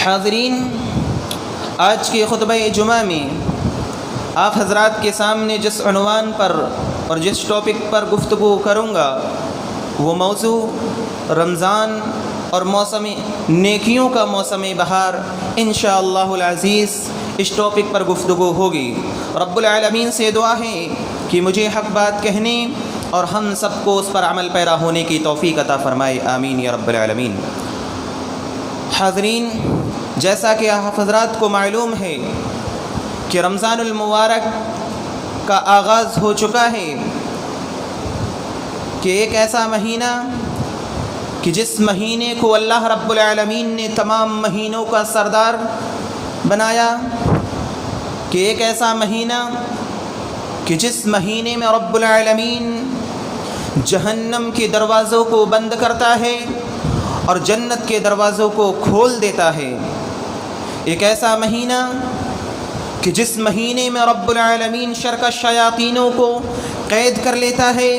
حاضرین، آج کے خطبہ جمعہ میں آپ حضرات کے سامنے جس عنوان پر اور جس ٹاپک پر گفتگو کروں گا وہ موضوع رمضان اور موسم نیکیوں کا موسم بہار انشاءاللہ العزیز اس ٹاپک پر گفتگو ہوگی۔ رب العالمین سے دعا ہے کہ مجھے حق بات کہنے اور ہم سب کو اس پر عمل پیرا ہونے کی توفیق عطا فرمائے، آمین یا رب العالمین۔ حاضرین، جیسا کہ آپ حضرات کو معلوم ہے کہ رمضان المبارک کا آغاز ہو چکا ہے، کہ ایک ایسا مہینہ کہ جس مہینے کو اللہ رب العالمین نے تمام مہینوں کا سردار بنایا، کہ ایک ایسا مہینہ کہ جس مہینے میں رب العالمین جہنم کے دروازوں کو بند کرتا ہے اور جنت کے دروازوں کو کھول دیتا ہے۔ ایک ایسا مہینہ کہ جس مہینے میں رب العالمین شر کا شیاطینوں کو قید کر لیتا ہے،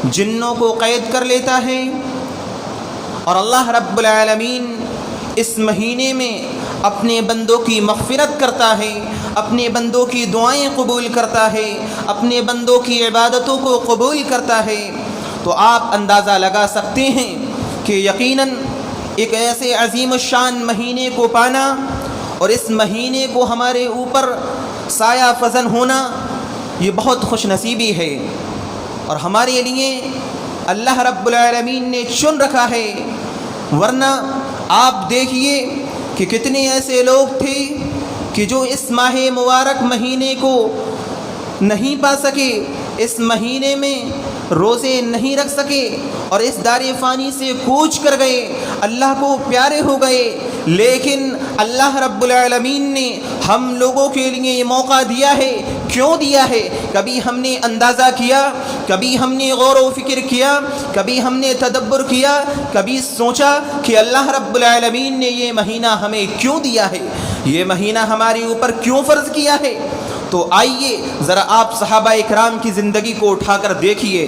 جنوں کو قید کر لیتا ہے، اور اللہ رب العالمین اس مہینے میں اپنے بندوں کی مغفرت کرتا ہے، اپنے بندوں کی دعائیں قبول کرتا ہے، اپنے بندوں کی عبادتوں کو قبول کرتا ہے۔ تو آپ اندازہ لگا سکتے ہیں کہ یقیناً ایک ایسے عظیم الشان مہینے کو پانا اور اس مہینے کو ہمارے اوپر سایہ فزن ہونا یہ بہت خوش نصیبی ہے، اور ہمارے لیے اللہ رب العالمین نے چن رکھا ہے۔ ورنہ آپ دیکھیے کہ کتنے ایسے لوگ تھے کہ جو اس ماہ مبارک مہینے کو نہیں پا سکے، اس مہینے میں روزے نہیں رکھ سکے اور اس دار فانی سے کوچ کر گئے، اللہ کو پیارے ہو گئے، لیکن اللہ رب العالمین نے ہم لوگوں کے لیے یہ موقع دیا ہے۔ کیوں دیا ہے؟ کبھی ہم نے اندازہ کیا، کبھی ہم نے غور و فکر کیا، کبھی ہم نے تدبر کیا، کبھی سوچا کہ اللہ رب العالمین نے یہ مہینہ ہمیں کیوں دیا ہے، یہ مہینہ ہمارے اوپر کیوں فرض کیا ہے؟ تو آئیے ذرا آپ صحابہ اکرام کی زندگی کو اٹھا کر دیکھیے،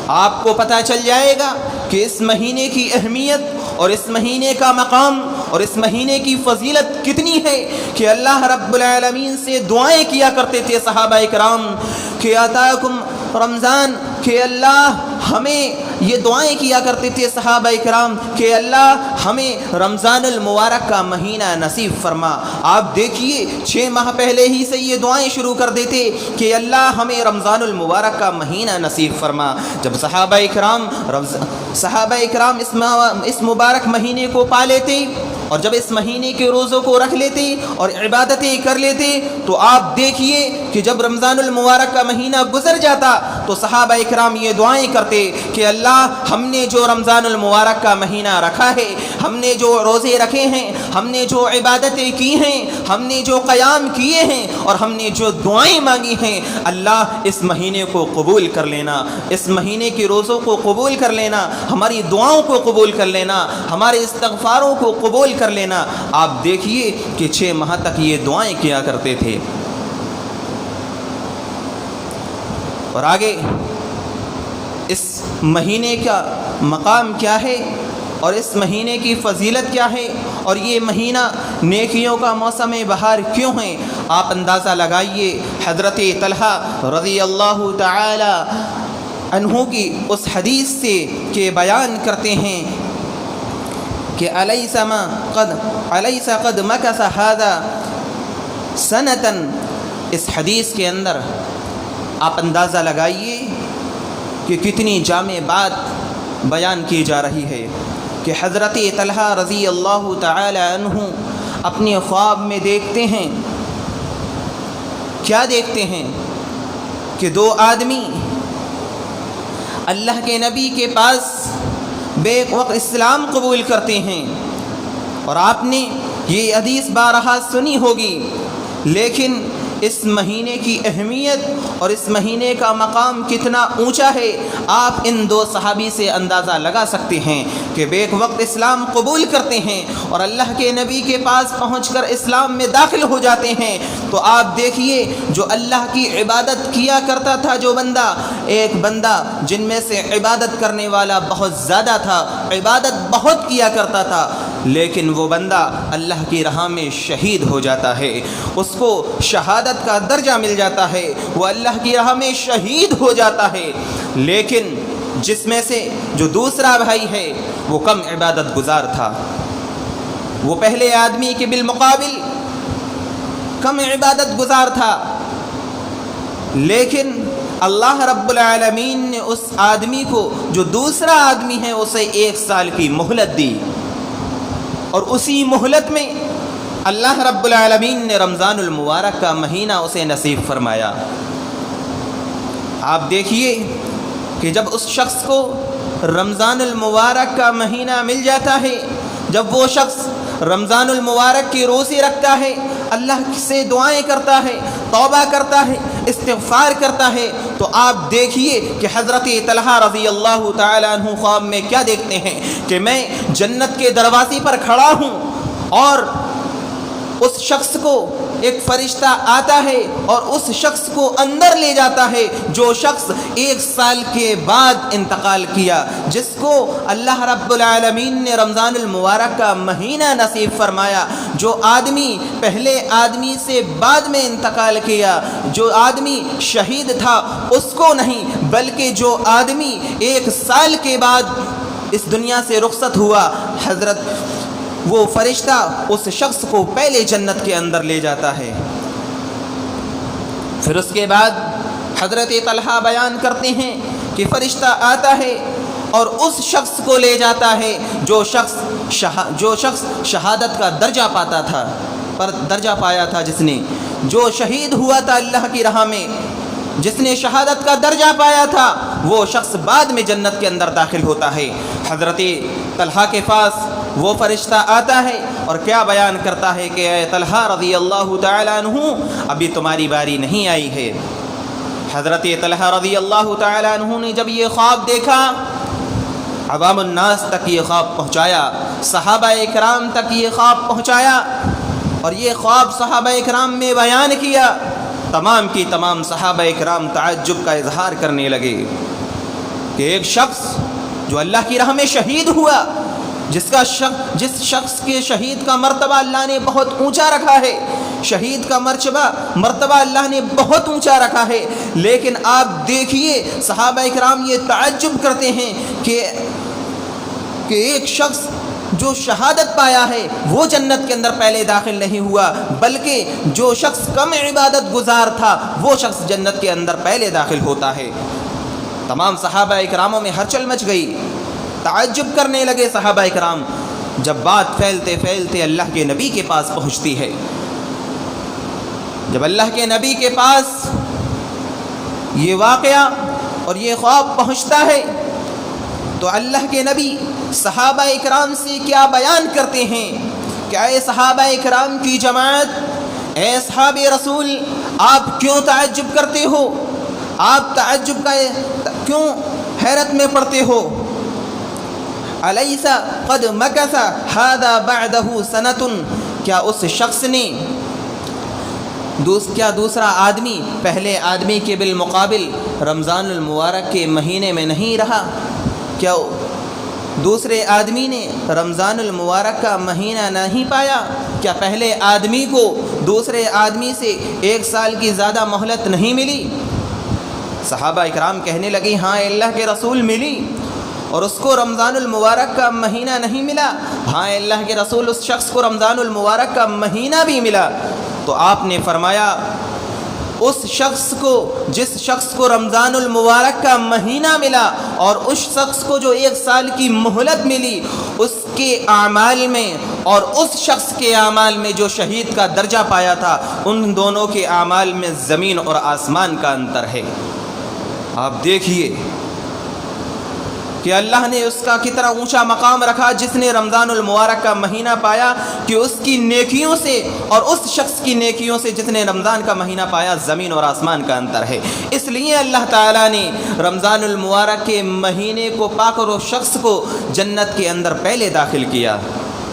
آپ کو پتہ چل جائے گا کہ اس مہینے کی اہمیت اور اس مہینے کا مقام اور اس مہینے کی فضیلت کتنی ہے، کہ اللہ رب العالمین سے دعائیں کیا کرتے تھے صحابہ اکرام کہ آتاکم رمضان، کہ اللہ ہمیں یہ دعائیں کیا کرتے تھے صحابہ اکرام کہ اللہ ہمیں رمضان المبارک کا مہینہ نصیب فرما۔ آپ دیکھیے 6 ماہ پہلے ہی سے یہ دعائیں شروع کر دیتے کہ اللہ ہمیں رمضان المبارک کا مہینہ نصیب فرما۔ جب صحابہ اکرام اس مبارک مہینے کو پا لیتے اور جب اس مہینے کے روزوں کو رکھ لیتے اور عبادتیں کر لیتے، تو آپ دیکھیے کہ جب رمضان المبارک کا مہینہ گزر جاتا تو صحابہ اکرام یہ دعائیں کرتے کہ اللہ ہم نے جو رمضان المبارک کا مہینہ رکھا ہے، ہم نے جو روزے رکھے ہیں، ہم نے جو عبادتیں کی ہیں، ہم نے جو قیام کیے ہیں اور ہم نے جو دعائیں مانگی ہیں، اللہ اس مہینے کو قبول کر لینا، اس مہینے کے روزوں کو قبول کر لینا، ہماری دعاؤں کو قبول کر لینا، ہمارے استغفاروں کو قبول کر لینا۔ آپ دیکھیے کہ 6 ماہ تک یہ دعائیں کیا کرتے تھے۔ اور آگے اس مہینے کا مقام کیا ہے اور اس مہینے کی فضیلت کیا ہے، اور یہ مہینہ نیکیوں کا موسم بہار کیوں ہے، آپ اندازہ لگائیے۔ حضرت طلحہ رضی اللہ تعالی عنہ کی اس حدیث سے کہ بیان کرتے ہیں کہ الیس قد مکث ھذا سنۃ، اس حدیث کے اندر آپ اندازہ لگائیے کہ کتنی جامع بات بیان کی جا رہی ہے، کہ حضرت طلحہ رضی اللہ تعالی عنہ اپنے خواب میں دیکھتے ہیں، کیا دیکھتے ہیں کہ 2 آدمی اللہ کے نبی کے پاس بے وقت اسلام قبول کرتے ہیں، اور آپ نے یہ حدیث بارہا سنی ہوگی، لیکن اس مہینے کی اہمیت اور اس مہینے کا مقام کتنا اونچا ہے آپ ان 2 صحابی سے اندازہ لگا سکتے ہیں کہ بیک وقت اسلام قبول کرتے ہیں اور اللہ کے نبی کے پاس پہنچ کر اسلام میں داخل ہو جاتے ہیں۔ تو آپ دیکھیے جو اللہ کی عبادت کیا کرتا تھا جو بندہ، ایک بندہ جن میں سے عبادت کرنے والا بہت زیادہ تھا، عبادت بہت کیا کرتا تھا، لیکن وہ بندہ اللہ کی راہ میں شہید ہو جاتا ہے، اس کو شہادت کا درجہ مل جاتا ہے، وہ اللہ کی راہ میں شہید ہو جاتا ہے۔ لیکن جس میں سے جو دوسرا بھائی ہے وہ کم عبادت گزار تھا، وہ پہلے آدمی کے بالمقابل کم عبادت گزار تھا، لیکن اللہ رب العالمین نے اس آدمی کو، جو دوسرا آدمی ہے، اسے 1 سال کی مہلت دی، اور اسی مہلت میں اللہ رب العالمین نے رمضان المبارک کا مہینہ اسے نصیب فرمایا۔ آپ دیکھیے کہ جب اس شخص کو رمضان المبارک کا مہینہ مل جاتا ہے، جب وہ شخص رمضان المبارک کی روزے رکھتا ہے، اللہ سے دعائیں کرتا ہے، توبہ کرتا ہے، استغفار کرتا ہے، تو آپ دیکھیے کہ حضرت طلحہ رضی اللہ تعالیٰ عنہ خواب میں کیا دیکھتے ہیں کہ میں جنت کے دروازے پر کھڑا ہوں، اور اس شخص کو ایک فرشتہ آتا ہے اور اس شخص کو اندر لے جاتا ہے، جو شخص 1 سال کے بعد انتقال کیا، جس کو اللہ رب العالمین نے رمضان المبارک کا مہینہ نصیب فرمایا، جو آدمی پہلے آدمی سے بعد میں انتقال کیا، جو آدمی شہید تھا، اس کو نہیں، بلکہ جو آدمی 1 سال کے بعد اس دنیا سے رخصت ہوا، حضرت وہ فرشتہ اس شخص کو پہلے جنت کے اندر لے جاتا ہے۔ پھر اس کے بعد حضرت طلحہ بیان کرتے ہیں کہ فرشتہ آتا ہے اور اس شخص کو لے جاتا ہے جو شخص شہادت کا درجہ پاتا تھا، پر درجہ پایا تھا، جس نے جو شہید ہوا تھا اللہ کی راہ میں، جس نے شہادت کا درجہ پایا تھا، وہ شخص بعد میں جنت کے اندر داخل ہوتا ہے۔ حضرت طلحہ کے پاس وہ فرشتہ آتا ہے اور کیا بیان کرتا ہے کہ اے طلحہ رضی اللہ تعالیٰ عنہ، ابھی تمہاری باری نہیں آئی ہے۔ حضرت طلحہ رضی اللہ تعالیٰ عنہ نے جب یہ خواب دیکھا، عوام الناس تک یہ خواب پہنچایا، صحابہ اکرام تک یہ خواب پہنچایا، اور یہ خواب صحابہ اکرام میں بیان کیا۔ تمام کی تمام صحابہ اکرام تعجب کا اظہار کرنے لگے کہ ایک شخص جو اللہ کی راہ میں شہید ہوا، جس شخص کے شہید کا مرتبہ اللہ نے بہت اونچا رکھا ہے، شہید کا مرتبہ اللہ نے بہت اونچا رکھا ہے، لیکن آپ دیکھیے صحابہ اکرام یہ تعجب کرتے ہیں کہ ایک شخص جو شہادت پایا ہے وہ جنت کے اندر پہلے داخل نہیں ہوا، بلکہ جو شخص کم عبادت گزار تھا وہ شخص جنت کے اندر پہلے داخل ہوتا ہے۔ تمام صحابہ اکراموں میں ہلچل مچ گئی، تعجب کرنے لگے صحابہ اکرام۔ جب بات پھیلتے پھیلتے اللہ کے نبی کے پاس پہنچتی ہے، جب اللہ کے نبی کے پاس یہ واقعہ اور یہ خواب پہنچتا ہے، تو اللہ کے نبی صحابہ اکرام سے کیا بیان کرتے ہیں کہ اے صحابہ اکرام کی جماعت، اے اصحاب رسول، آپ کیوں تعجب کرتے ہو؟ آپ تعجب کا کیوں حیرت میں پڑتے ہو؟ الیس قد مکث ھذا بعدہ سنۃ، کیا اس شخص نے دوسرا آدمی پہلے آدمی کے بالمقابل رمضان المبارک کے مہینے میں نہیں رہا؟ کیا دوسرے آدمی نے رمضان المبارک کا مہینہ نہیں پایا؟ کیا پہلے آدمی کو دوسرے آدمی سے 1 سال کی زیادہ مہلت نہیں ملی؟ صحابہ اکرام کہنے لگے ہاں اللہ کے رسول ملی، اور اس کو رمضان المبارک کا مہینہ نہیں ملا؟ ہاں اللہ کے رسول، اس شخص کو رمضان المبارک کا مہینہ بھی ملا۔ تو آپ نے فرمایا اس شخص کو، جس شخص کو رمضان المبارک کا مہینہ ملا اور اس شخص کو جو 1 سال کی مہلت ملی، اس کے اعمال میں اور اس شخص کے اعمال میں جو شہید کا درجہ پایا تھا، ان دونوں کے اعمال میں زمین اور آسمان کا انتر ہے۔ آپ دیکھیے کہ اللہ نے اس کا کتنا اونچا مقام رکھا، جس نے رمضان المبارک کا مہینہ پایا، کہ اس کی نیکیوں سے اور اس شخص کی نیکیوں سے جس نے رمضان کا مہینہ پایا، زمین اور آسمان کا انتر ہے۔ اس لیے اللہ تعالیٰ نے رمضان المبارک کے مہینے کو پا کر اس شخص کو جنت کے اندر پہلے داخل کیا۔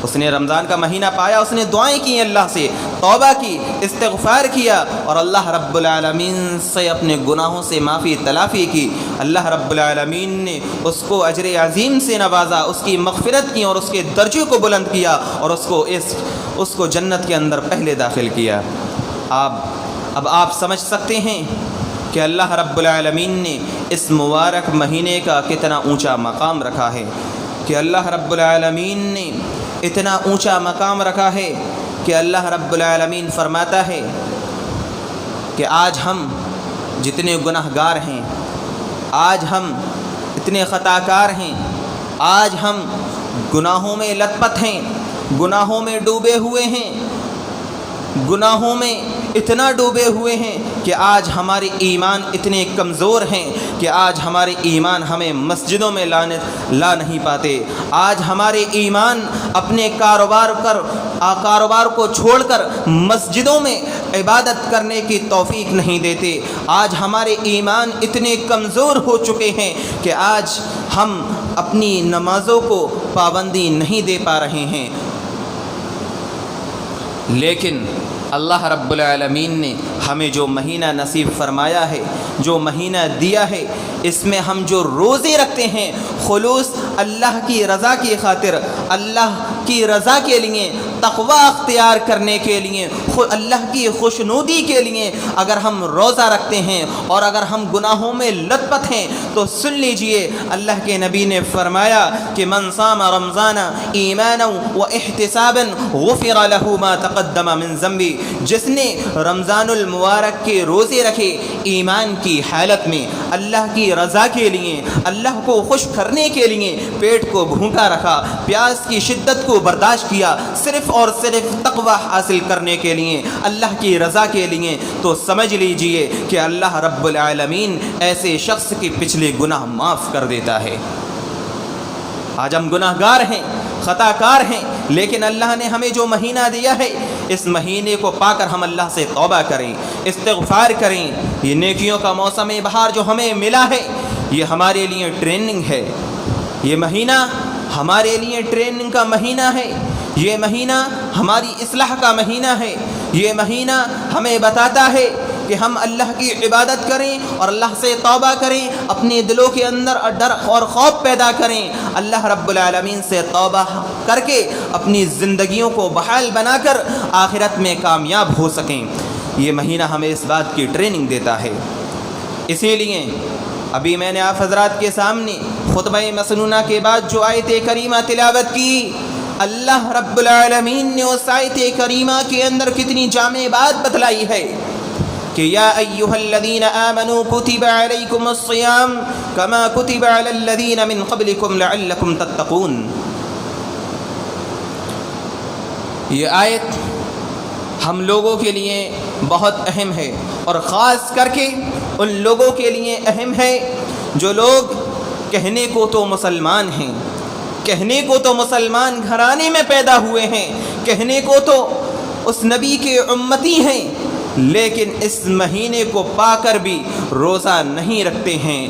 اس نے رمضان کا مہینہ پایا، اس نے دعائیں کی اللہ سے، توبہ کی، استغفار کیا اور اللہ رب العالمین سے اپنے گناہوں سے معافی تلافی کی۔ اللہ رب العالمین نے اس کو اجر عظیم سے نوازا، اس کی مغفرت کی اور اس کے درجے کو بلند کیا اور اس کو جنت کے اندر پہلے داخل کیا۔ اب آپ سمجھ سکتے ہیں کہ اللہ رب العالمین نے اس مبارک مہینے کا کتنا اونچا مقام رکھا ہے، کہ اللہ رب العالمین نے اتنا اونچا مقام رکھا ہے کہ اللہ رب العالمین فرماتا ہے کہ آج ہم جتنے گناہ گار ہیں، آج ہم اتنے خطا کار ہیں، آج ہم گناہوں میں لت پت ہیں، گناہوں میں ڈوبے ہوئے ہیں، گناہوں میں اتنا ڈوبے ہوئے ہیں کہ آج ہمارے ایمان اتنے کمزور ہیں کہ آج ہمارے ایمان ہمیں مسجدوں میں لا نہیں پاتے۔ آج ہمارے ایمان اپنے کاروبار کو چھوڑ کر مسجدوں میں عبادت کرنے کی توفیق نہیں دیتے۔ آج ہمارے ایمان اتنے کمزور ہو چکے ہیں کہ آج ہم اپنی نمازوں کو پابندی نہیں دے پا رہے ہیں۔ لیکن اللہ رب العالمین نے ہمیں جو مہینہ نصیب فرمایا ہے، جو مہینہ دیا ہے، اس میں ہم جو روزے رکھتے ہیں خلوص اللہ کی رضا کی خاطر، اللہ کی رضا کے لیے، تقوی اختیار کرنے کے لیے، اللہ کی خوشنودی کے لیے اگر ہم روزہ رکھتے ہیں اور اگر ہم گناہوں میں لت پت ہیں تو سن لیجئے اللہ کے نبی نے فرمایا کہ من صام رمضان ایمانا و احتسابا غفر له ما تقدم من ذنبی، جس نے رمضان المبارک کے روزے رکھے ایمان کی حالت میں، اللہ کی رضا کے لیے، اللہ کو خوش کرنے کے لیے، پیٹ کو بھوکا رکھا، پیاس کی شدت کو برداشت کیا، صرف اور صرف تقوی حاصل کرنے کے لیے، اللہ کی رضا کے لیے، تو سمجھ لیجئے کہ اللہ رب العالمین ایسے شخص کے پچھلے گناہ معاف کر دیتا ہے۔ آج ہم گناہ گار ہیں، خطا کار ہیں، لیکن اللہ نے ہمیں جو مہینہ دیا ہے اس مہینے کو پا کر ہم اللہ سے توبہ کریں، استغفار کریں۔ یہ نیکیوں کا موسم بہار جو ہمیں ملا ہے یہ ہمارے لیے ٹریننگ ہے، یہ مہینہ ہمارے لیے ٹریننگ کا مہینہ ہے، یہ مہینہ ہماری اصلاح کا مہینہ ہے، یہ مہینہ ہمیں بتاتا ہے کہ ہم اللہ کی عبادت کریں اور اللہ سے توبہ کریں، اپنے دلوں کے اندر ڈر اور خوف پیدا کریں، اللہ رب العالمین سے توبہ کر کے اپنی زندگیوں کو بحال بنا کر آخرت میں کامیاب ہو سکیں۔ یہ مہینہ ہمیں اس بات کی ٹریننگ دیتا ہے۔ اسی لیے ابھی میں نے آپ حضرات کے سامنے خطبہ مسنونہ کے بعد جو آیت کریمہ تلاوت کی، اللہ رب العالمین نے اس آیت کریمہ کے اندر کتنی جامع بات بتلائی ہے کہ یا ایھا الذین آمنوا کتب علیکم الصیام کما کتب علی الذین من قبلکم لعلکم تتقون۔ یہ آیت ہم لوگوں کے لیے بہت اہم ہے اور خاص کر کے ان لوگوں کے لیے اہم ہے جو لوگ کہنے کو تو مسلمان ہیں، کہنے کو تو مسلمان گھرانے میں پیدا ہوئے ہیں، کہنے کو تو اس نبی کے امتی ہیں، لیکن اس مہینے کو پا کر بھی روزہ نہیں رکھتے ہیں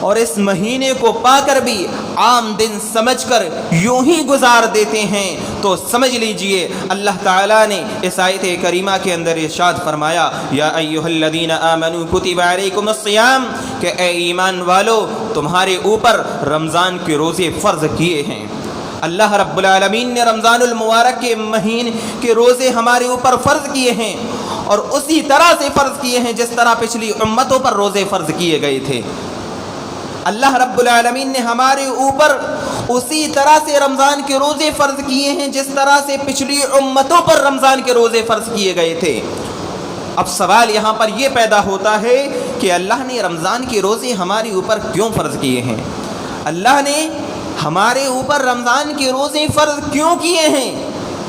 اور اس مہینے کو پا کر بھی عام دن سمجھ کر یوں ہی گزار دیتے ہیں، تو سمجھ لیجئے اللہ تعالیٰ نے اس آیت کریمہ کے اندر ارشاد فرمایا یا ایھا الذین آمنوا کتب علیکم الصیام، کہ اے ایمان والو تمہارے اوپر رمضان کے روزے فرض کیے ہیں۔ اللہ رب العالمین نے رمضان المبارک کے مہینے کے روزے ہمارے اوپر فرض کیے ہیں اور اسی طرح سے فرض کیے ہیں جس طرح پچھلی امتوں پر روزے فرض کیے گئے تھے۔ اللہ رب العالمین نے ہمارے اوپر اسی طرح سے رمضان کے روزے فرض کیے ہیں جس طرح سے پچھلی امتوں پر رمضان کے روزے فرض کیے گئے تھے۔ اب سوال یہاں پر یہ پیدا ہوتا ہے کہ اللہ نے رمضان کے روزے ہمارے اوپر کیوں فرض کیے ہیں؟ اللہ نے ہمارے اوپر رمضان کے روزے فرض کیوں کیے ہیں؟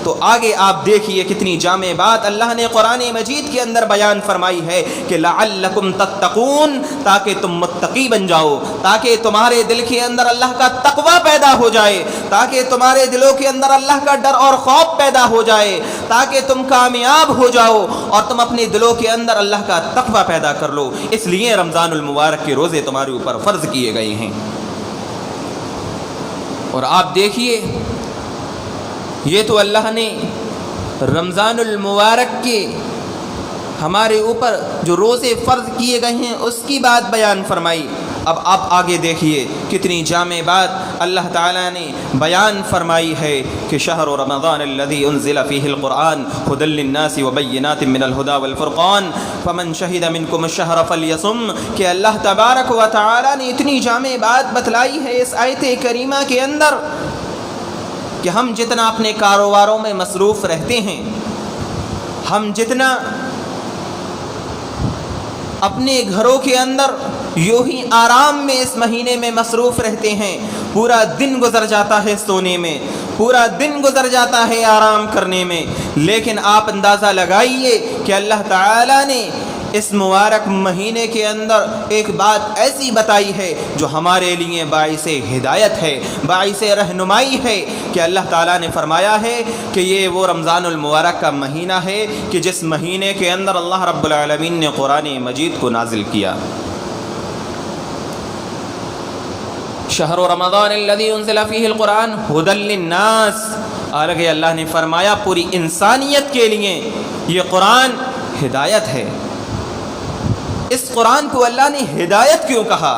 تو آگے آپ دیکھیے کتنی جامع بات اللہ نے قرآن مجید کے اندر بیان فرمائی ہے کہ لعلکم تتقون، تاکہ تم متقی بن جاؤ، تاکہ تمہارے دل کے اندر اللہ کا تقوی پیدا ہو جائے، تاکہ تمہارے دلوں کے اندر اللہ کا ڈر اور خوف پیدا ہو جائے، تاکہ تم کامیاب ہو جاؤ اور تم اپنے دلوں کے اندر اللہ کا تقوی پیدا کر لو۔ اس لیے رمضان المبارک کے روزے تمہارے اوپر فرض کیے گئے ہیں۔ اور آپ دیکھیے یہ تو اللہ نے رمضان المبارک کے ہمارے اوپر جو روزے فرض کیے گئے ہیں اس کی بات بیان فرمائی۔ اب آپ آگے دیکھیے کتنی جامع بات اللہ تعالیٰ نے بیان فرمائی ہے کہ شہر رمضان الذی انزل فیہ القرآن ھدی للناس وبینات من الھدی والفرقان فمن شہد منکم الشہر فلیصم، کہ اللہ تبارک و تعالیٰ نے اتنی جامع بات بتلائی ہے اس آیت کریمہ کے اندر کہ ہم جتنا اپنے کاروباروں میں مصروف رہتے ہیں، ہم جتنا اپنے گھروں کے اندر یوں ہی آرام میں اس مہینے میں مصروف رہتے ہیں، پورا دن گزر جاتا ہے سونے میں، پورا دن گزر جاتا ہے آرام کرنے میں، لیکن آپ اندازہ لگائیے کہ اللہ تعالیٰ نے اس مبارک مہینے کے اندر ایک بات ایسی بتائی ہے جو ہمارے لیے باعث ہدایت ہے، باعث رہنمائی ہے، کہ اللہ تعالیٰ نے فرمایا ہے کہ یہ وہ رمضان المبارک کا مہینہ ہے کہ جس مہینے کے اندر اللہ رب العالمین نے قرآن مجید کو نازل کیا۔ شہر رمضان الذی انزل فیہ القرآن ھدی للناس، آگے اللہ نے فرمایا پوری انسانیت کے لیے یہ قرآن ہدایت ہے۔ اس قرآن کو اللہ نے ہدایت کیوں کہا،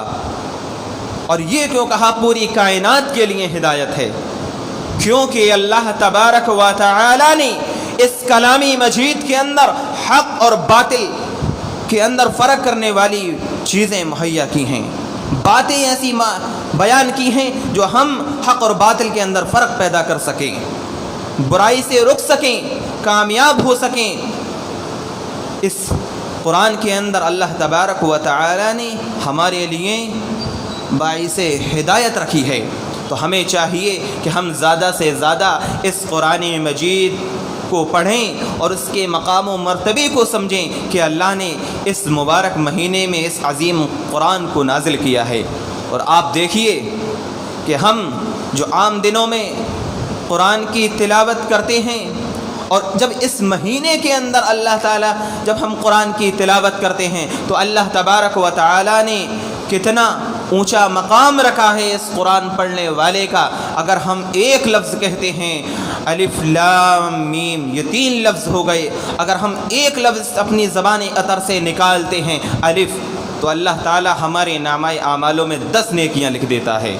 اور یہ کیوں کہا پوری کائنات کے لیے ہدایت ہے؟ کیونکہ اللہ تبارک و تعالی نے اس کلامی مجید کے اندر حق اور باطل کے اندر فرق کرنے والی چیزیں مہیا کی ہیں، باتیں ایسی بیان کی ہیں جو ہم حق اور باطل کے اندر فرق پیدا کر سکیں، برائی سے رک سکیں، کامیاب ہو سکیں۔ اس قرآن کے اندر اللہ تبارک و تعالی نے ہمارے لیے باعث ہدایت رکھی ہے، تو ہمیں چاہیے کہ ہم زیادہ سے زیادہ اس قرآن مجید کو پڑھیں اور اس کے مقام و مرتبے کو سمجھیں کہ اللہ نے اس مبارک مہینے میں اس عظیم قرآن کو نازل کیا ہے۔ اور آپ دیکھیے کہ ہم جو عام دنوں میں قرآن کی تلاوت کرتے ہیں، اور جب اس مہینے کے اندر اللہ تعالیٰ جب ہم قرآن کی تلاوت کرتے ہیں تو اللہ تبارک و تعالیٰ نے کتنا اونچا مقام رکھا ہے اس قرآن پڑھنے والے کا۔ اگر ہم ایک لفظ کہتے ہیں الف لام میم، یہ 3 لفظ ہو گئے، اگر ہم ایک لفظ اپنی زبان اطر سے نکالتے ہیں الف، تو اللہ تعالیٰ ہمارے نامہ اعمالوں میں 10 نیکیاں لکھ دیتا ہے۔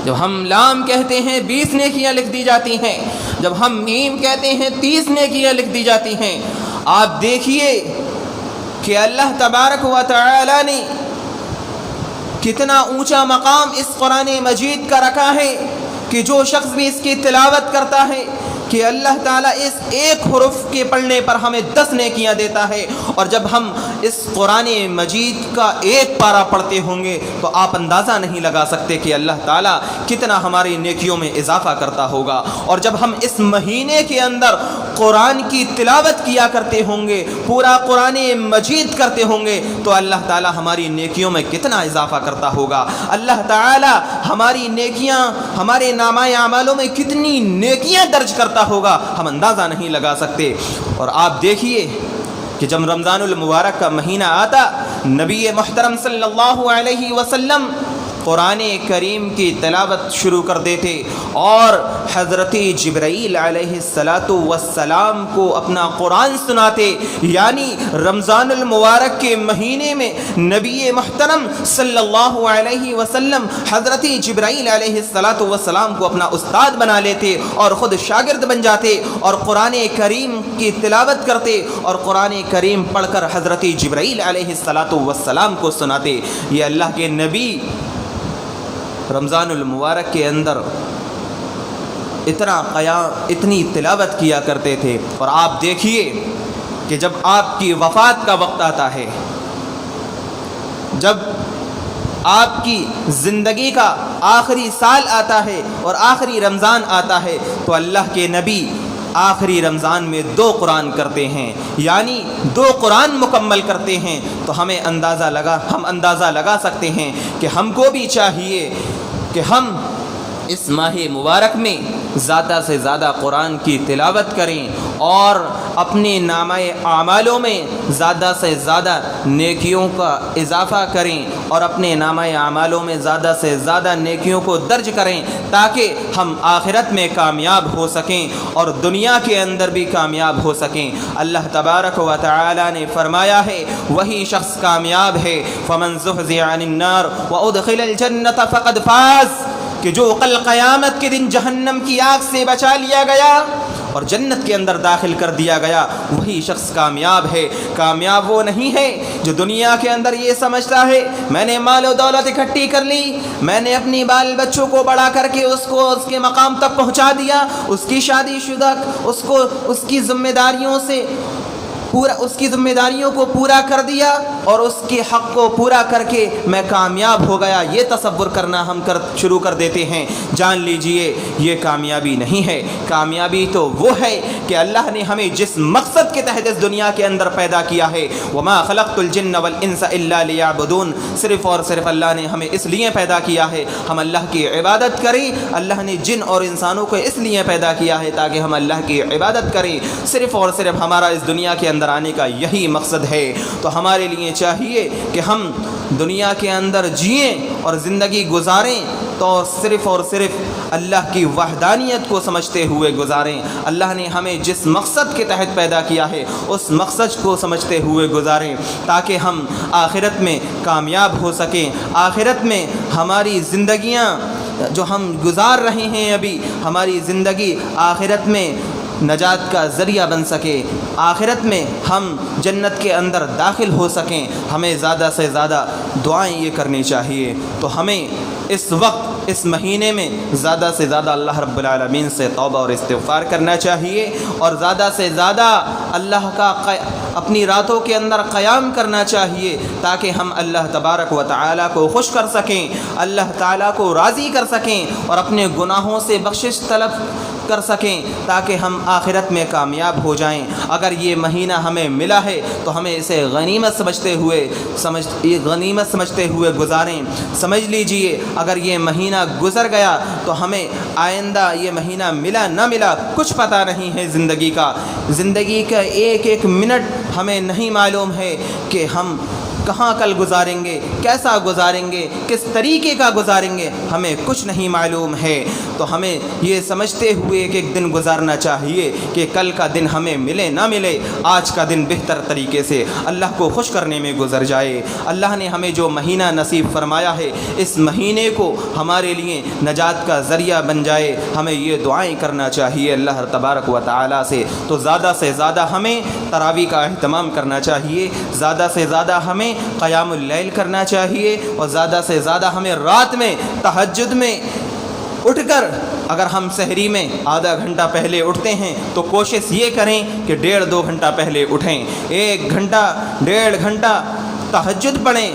جب ہم لام کہتے ہیں 20 نیکیاں لکھ دی جاتی ہیں، جب ہم میم کہتے ہیں 30 نیکیاں لکھ دی جاتی ہیں۔ آپ دیکھیے کہ اللہ تبارک و تعالی نے کتنا اونچا مقام اس قرآن مجید کا رکھا ہے کہ جو شخص بھی اس کی تلاوت کرتا ہے کہ اللہ تعالیٰ اس ایک حرف کے پڑھنے پر ہمیں 10 نیکیاں دیتا ہے، اور جب ہم اس قرآن مجید کا ایک پارہ پڑھتے ہوں گے تو آپ اندازہ نہیں لگا سکتے کہ اللہ تعالیٰ کتنا ہماری نیکیوں میں اضافہ کرتا ہوگا۔ اور جب ہم اس مہینے کے اندر قرآن کی تلاوت کیا کرتے ہوں گے، پورا قرآن مجید کرتے ہوں گے، تو اللہ تعالیٰ ہماری نیکیوں میں کتنا اضافہ کرتا ہوگا۔ اللہ تعالیٰ ہماری نیکیاں، ہمارے نامہ اعمالوں میں کتنی نیکیاں درج کرتا ہوگا، ہم اندازہ نہیں لگا سکتے۔ اور آپ دیکھیے کہ جب رمضان المبارک کا مہینہ آتا، نبی محترم صلی اللہ علیہ وسلم قرآن کریم کی تلاوت شروع کر دیتے اور حضرت جبرائیل علیہ السلام کو اپنا قرآن سناتے، یعنی رمضان المبارک کے مہینے میں نبی محترم صلی اللہ علیہ وسلم حضرت جبرائیل علیہ السلام کو اپنا استاد بنا لیتے اور خود شاگرد بن جاتے اور قرآن کریم کی تلاوت کرتے اور قرآن کریم پڑھ کر حضرت جبرائیل علیہ السلام کو سناتے۔ یہ اللہ کے نبی رمضان المبارک کے اندر اتنی تلاوت کیا کرتے تھے۔ اور آپ دیکھیے کہ جب آپ کی وفات کا وقت آتا ہے، جب آپ کی زندگی کا آخری سال آتا ہے اور آخری رمضان آتا ہے، تو اللہ کے نبی آخری رمضان میں 2 قرآن کرتے ہیں، یعنی 2 قرآن مکمل کرتے ہیں۔ تو ہم اندازہ لگا سکتے ہیں کہ ہم کو بھی چاہیے کہ ہم اس ماہ مبارک میں زیادہ سے زیادہ قرآن کی تلاوت کریں اور اپنے نامہ اعمالوں میں زیادہ سے زیادہ نیکیوں کا اضافہ کریں اور اپنے نامہ اعمالوں میں زیادہ سے زیادہ نیکیوں کو درج کریں تاکہ ہم آخرت میں کامیاب ہو سکیں اور دنیا کے اندر بھی کامیاب ہو سکیں۔ اللہ تبارک و تعالی نے فرمایا ہے وہی شخص کامیاب ہے فمن زحزح عن النار وادخل الجنۃ فقد فاز، کہ جو کل قیامت کے دن جہنم کی آگ سے بچا لیا گیا اور جنت کے اندر داخل کر دیا گیا وہی شخص کامیاب ہے۔ کامیاب وہ نہیں ہے جو دنیا کے اندر یہ سمجھتا ہے میں نے مال و دولت اکٹھی کر لی، میں نے اپنی بال بچوں کو بڑا کر کے اس کو اس کے مقام تک پہنچا دیا، اس کی شادی شدہ اس کی ذمہ داریوں کو پورا کر دیا اور اس کے حق کو پورا کر کے میں کامیاب ہو گیا، یہ تصور کرنا ہم شروع کر دیتے ہیں۔ جان لیجئے یہ کامیابی نہیں ہے۔ کامیابی تو وہ ہے کہ اللہ نے ہمیں جس مقصد کے تحت اس دنیا کے اندر پیدا کیا ہے وما خلقت الجن والانس الا لیعبدون، صرف اور صرف اللہ نے ہمیں اس لیے پیدا کیا ہے ہم اللہ کی عبادت کریں۔ اللہ نے جن اور انسانوں کو اس لیے پیدا کیا ہے تاکہ ہم اللہ کی عبادت کریں، صرف اور صرف ہمارا اس دنیا کے اندر آنے کا یہی مقصد ہے۔ تو ہمارے لیے چاہیے کہ ہم دنیا کے اندر جئیں اور زندگی گزاریں تو صرف اور صرف اللہ کی وحدانیت کو سمجھتے ہوئے گزاریں۔ اللہ نے ہمیں جس مقصد کے تحت پیدا کیا ہے اس مقصد کو سمجھتے ہوئے گزاریں تاکہ ہم آخرت میں کامیاب ہو سکیں۔ آخرت میں ہماری زندگیاں جو ہم گزار رہے ہیں ابھی، ہماری زندگی آخرت میں نجات کا ذریعہ بن سکے، آخرت میں ہم جنت کے اندر داخل ہو سکیں۔ ہمیں زیادہ سے زیادہ دعائیں یہ کرنی چاہیے۔ تو ہمیں اس وقت اس مہینے میں زیادہ سے زیادہ اللہ رب العالمین سے توبہ اور استغفار کرنا چاہیے اور زیادہ سے زیادہ اللہ کا اپنی راتوں کے اندر قیام کرنا چاہیے تاکہ ہم اللہ تبارک و تعالیٰ کو خوش کر سکیں، اللہ تعالیٰ کو راضی کر سکیں اور اپنے گناہوں سے بخشش طلب کر سکیں تاکہ ہم آخرت میں کامیاب ہو جائیں۔ اگر یہ مہینہ ہمیں ملا ہے تو ہمیں اسے غنیمت سمجھتے ہوئے گزاریں۔ سمجھ لیجئے اگر یہ مہینہ گزر گیا تو ہمیں آئندہ یہ مہینہ ملا نہ ملا کچھ پتہ نہیں ہے زندگی کا ایک ایک منٹ ہمیں نہیں معلوم ہے کہ ہم کہاں کل گزاریں گے، کیسا گزاریں گے، کس طریقے کا گزاریں گے، ہمیں کچھ نہیں معلوم ہے۔ تو ہمیں یہ سمجھتے ہوئے ایک ایک دن گزارنا چاہیے کہ کل کا دن ہمیں ملے نہ ملے، آج کا دن بہتر طریقے سے اللہ کو خوش کرنے میں گزر جائے۔ اللہ نے ہمیں جو مہینہ نصیب فرمایا ہے اس مہینے کو ہمارے لیے نجات کا ذریعہ بن جائے، ہمیں یہ دعائیں کرنا چاہیے اللہ تبارک و تعالیٰ سے۔ تو زیادہ سے زیادہ ہمیں تراویح کا اہتمام کرنا چاہیے، زیادہ سے زیادہ ہمیں قیام اللیل کرنا چاہیے اور زیادہ سے زیادہ ہمیں رات میں تہجد میں اٹھ کر، اگر ہم سحری میں آدھا گھنٹہ پہلے اٹھتے ہیں تو کوشش یہ کریں کہ 1.5-2 گھنٹہ پہلے اٹھیں، 1 گھنٹہ 1.5 گھنٹہ تہجد پڑھیں،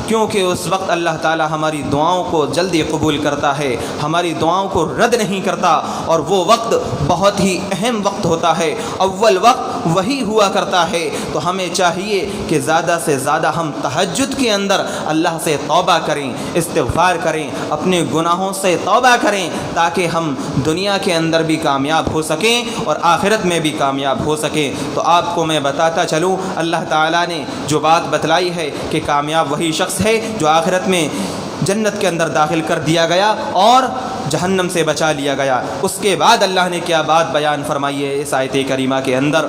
کیونکہ اس وقت اللہ تعالی ہماری دعاؤں کو جلدی قبول کرتا ہے، ہماری دعاؤں کو رد نہیں کرتا، اور وہ وقت بہت ہی اہم وقت ہوتا ہے، اول وقت وہی ہوا کرتا ہے۔ تو ہمیں چاہیے کہ زیادہ سے زیادہ ہم تہجد کے اندر اللہ سے توبہ کریں، استغفار کریں، اپنے گناہوں سے توبہ کریں تاکہ ہم دنیا کے اندر بھی کامیاب ہو سکیں اور آخرت میں بھی کامیاب ہو سکیں۔ تو آپ کو میں بتاتا چلوں اللہ تعالیٰ نے جو بات بتلائی ہے کہ کامیاب وہی شخص ہے جو آخرت میں جنت کے اندر داخل کر دیا گیا اور جہنم سے بچا لیا گیا۔ اس کے بعد اللہ نے کیا بات بیان فرمائی ہے اس آیت کریمہ کے اندر،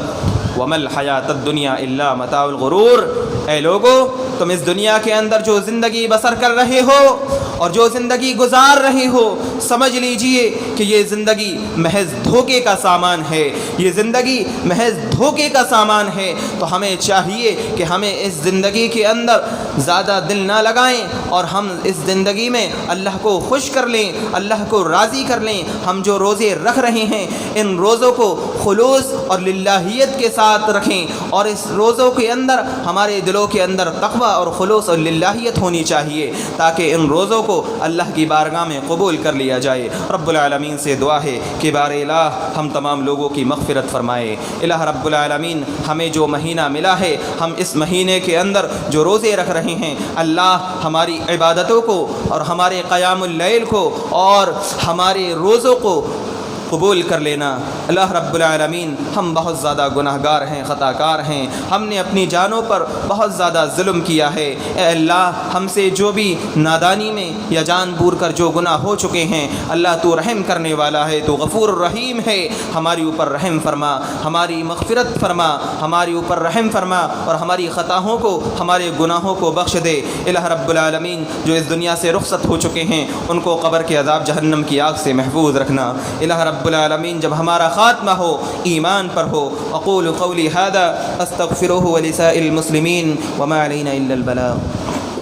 وَمَا الْحَيَاةُ الدُّنْيَا إِلَّا مَتَاعُ الْغُرُورِ، اے لوگو تم اس دنیا کے اندر جو زندگی بسر کر رہے ہو اور جو زندگی گزار رہے ہو، سمجھ لیجئے کہ یہ زندگی محض دھوکے کا سامان ہے، یہ زندگی محض دھوکے کا سامان ہے۔ تو ہمیں چاہیے کہ ہمیں اس زندگی کے اندر زیادہ دل نہ لگائیں اور ہم اس زندگی میں اللہ کو خوش کر لیں، اللہ کو راضی کر لیں۔ ہم جو روزے رکھ رہے ہیں ان روزوں کو خلوص اور للہیت کے ساتھ رکھیں، اور اس روزوں کے اندر ہمارے دلوں کے اندر تقوی اور خلوص اور للہیت ہونی چاہیے تاکہ ان روزوں کو اللہ کی بارگاہ میں قبول کر لیا جائے۔ رب العالمین سے دعا ہے کہ بار الہ ہم تمام لوگوں کی مغفرت فرمائے۔ الہ رب العالمین ہمیں جو مہینہ ملا ہے، ہم اس مہینے کے اندر جو روزے رکھ رہے ہیں، اللہ ہماری عبادتوں کو اور ہمارے قیام اللیل کو اور ہمارے روزوں کو قبول کر لینا۔ اللہ رب العالمین ہم بہت زیادہ گناہ گار ہیں، خطا کار ہیں، ہم نے اپنی جانوں پر بہت زیادہ ظلم کیا ہے۔ اے اللہ ہم سے جو بھی نادانی میں یا جان بوجھ کر جو گناہ ہو چکے ہیں، اللہ تو رحم کرنے والا ہے، تو غفور الرحیم ہے، ہماری اوپر رحم فرما، ہماری مغفرت فرما، ہماری اوپر رحم فرما اور ہماری خطاؤں کو، ہمارے گناہوں کو بخش دے۔ الہ رب العالمین جو اس دنیا سے رخصت ہو چکے ہیں ان کو قبر کے عذاب جہنم کی آگ سے محفوظ رکھنا۔ الہ رب العالمین جب ہمارا خاتمہ ہو ایمان پر ہو۔ اقول قولی ھذا استغفرہ ولسائر المسلمین وما علینا الا البلاغ۔